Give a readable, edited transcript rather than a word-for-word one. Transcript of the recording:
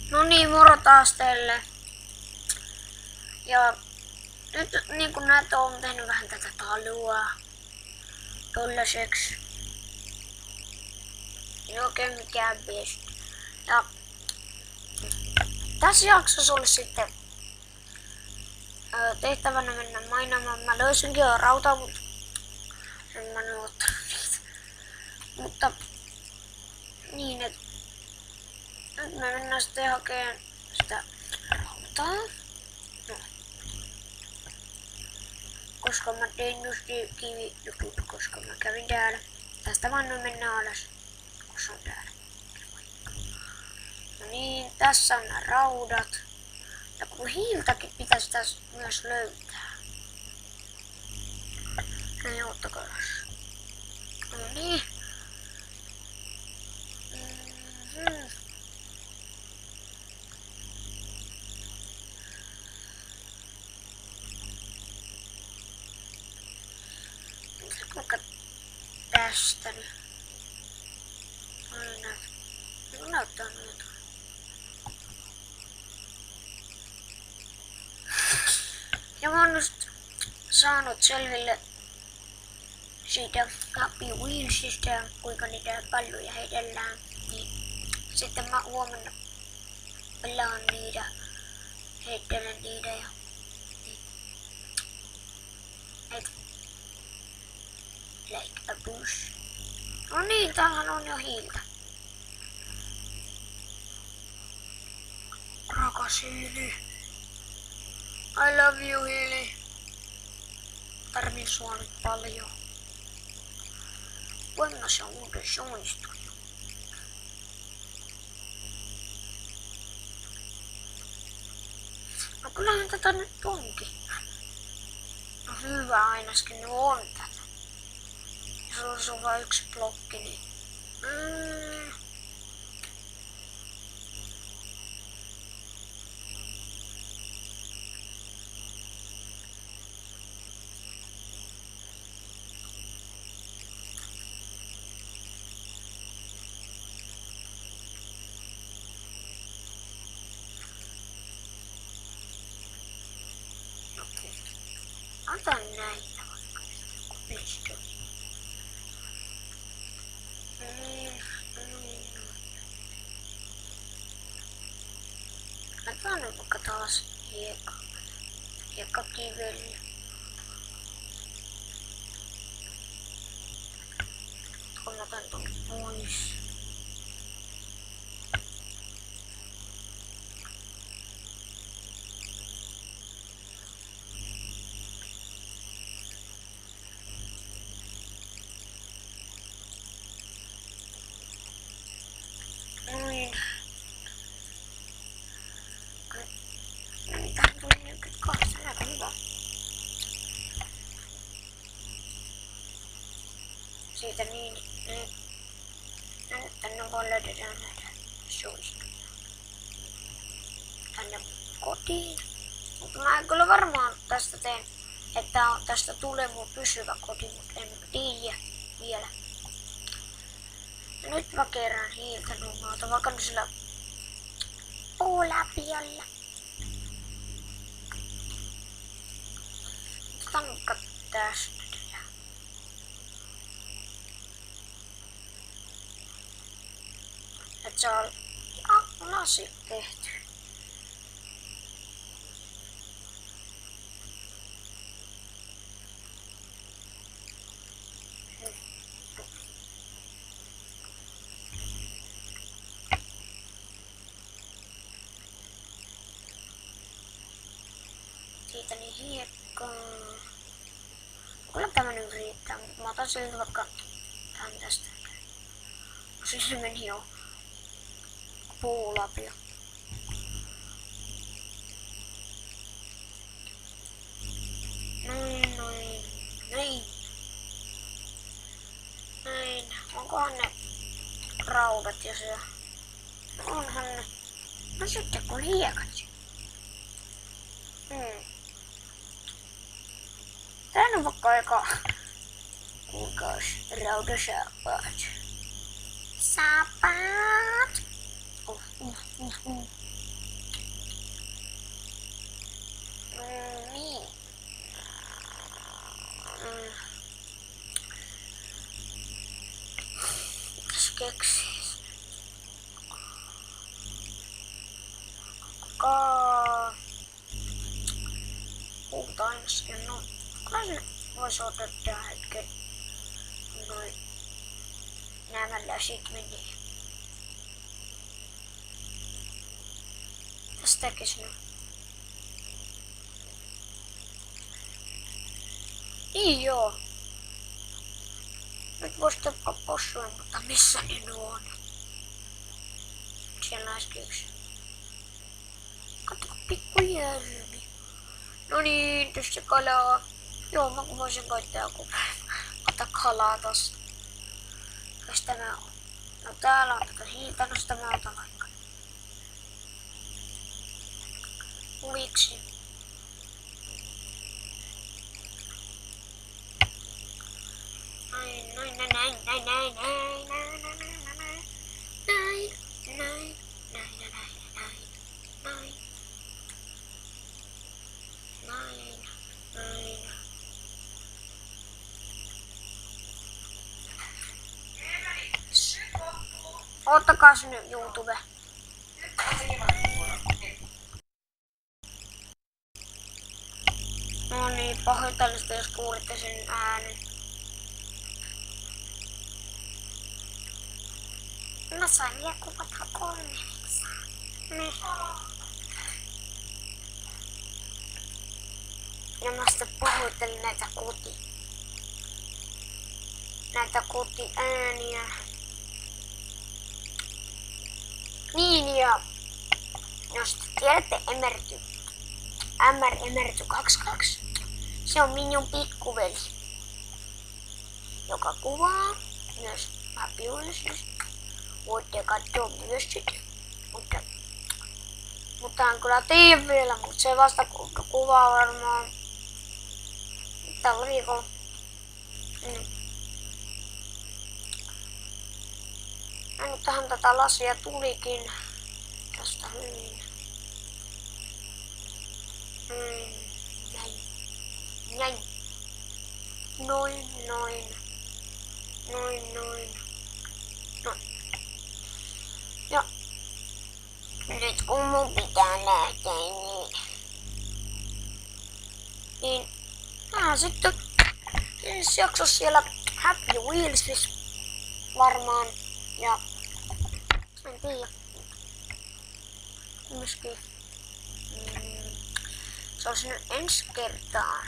No niin, moro taas teille. Ja nyt niin kuin näette, olen tehnyt vähän tätä talua tollaiseksi. Ei oikein mikään best. Ja tässä jaksossa olisi sitten tehtävänä mennä mainamaan. Mä löysinkin jo rautaa, mutta en mä nyt ottanut niitä. Mutta niin, että nyt me mennään sitten hakemaan sitä rautaa. No. Koska mä tein just kivijutut, koska mä kävin täällä. Tästä vaan nyt mennään alas, kun se on täällä. No niin, tässä on nämä raudat. Ja kun hiiltäkin pitäisi tässä myös löytää. Ei ottakaa. No niin. Vaikka tästä nyt. Aina. Niin näyttää noita. Ja mä oon just saanut selville siitä Happy Wheelsista, kuinka niitä palluja heitellään. Niin sitten mä huomenna pelaan niitä, heittelen niitä ja niin. Like a bush. No niin, täällähän on jo hiiltä. Rakas hiili. I love you, hiili. Tarvin sua nyt paljon. Voin se muuten suunnistua. No kyllähän tätä nyt onkin. No hyvä, ainakin nyt on tätä. Jos on vain yksi blokki, niin... Ota näitä vaikka, kun pystyy. Otetaan nyt vaikka taas hiekkakiveli. Kun otan ton pois. Noin. Tähän tuli 42, aika hyvä. Siitä niin, nyt tänne vaan löydetään näitä suistoja. Tänne kotiin. Mutta mä en kyllä varmaan tästä teen, että tästä tulee mun pysyvä koti, mutta en tiedä vielä. Ja nyt mä kerään hiiltä nummaalta, vaikka nyt sillä puulapiolla. Otetaan vaikka tästä tätä. Et se on lasi tehty. Siitä niin hiekkaa. Kyllä tämä nyt riittää, mutta mä otan silti vaikka tämän tästä. No siis se meni jo puulapio. Näin. Onkohan ne raudat jo siellä? Onhan ne. No sitten kun hiekat. Tää on vaikka aika kuukaus rautasaappaat. Saapaat. lasken. No, kyllä se voisi odottaa hetken. Noin. Nämä läsit menee. Tästäkin sinä. Niin joo. Nyt voisi tappaa possuja, mutta missä ne on? Siellä äsken yksi. Katso, pikku järvi. No niin, tässä kalaa. Joo, mä voisin koittaa joku ottaa kalaa tosta. Kas tämä on? No täällä on tätä hiiltä, no sitä mä otan vaikka. Miksi? Ottakaa sinne YouTube. No niin, pahoittelen sitä, jos kuulitte sen äänen. Mä sain vielä kuvata 3 liksaa. Niin. Ja mä sitten pahoittelen näitä kotiääniä. Niin ja jos tiedätte Emerty 22, se on minun pikkuveli, joka kuvaa myös Happy-Wheelsissä. Voitte katsoa myös sitä, mutta en kyllä tiedä vielä, mutta se vasta kuvaa varmaan tällä viikolla. Ja nyt tähän tätä lasia tulikin tästä hyvin. Näin. Noin. Ja nyt kun mun pitää lähteä, niin vähän sitten ensi jaksossa siellä Happy Wheelsissä varmaan. Ja en tiedä. Myöskin se olisi nyt ensi kertaan.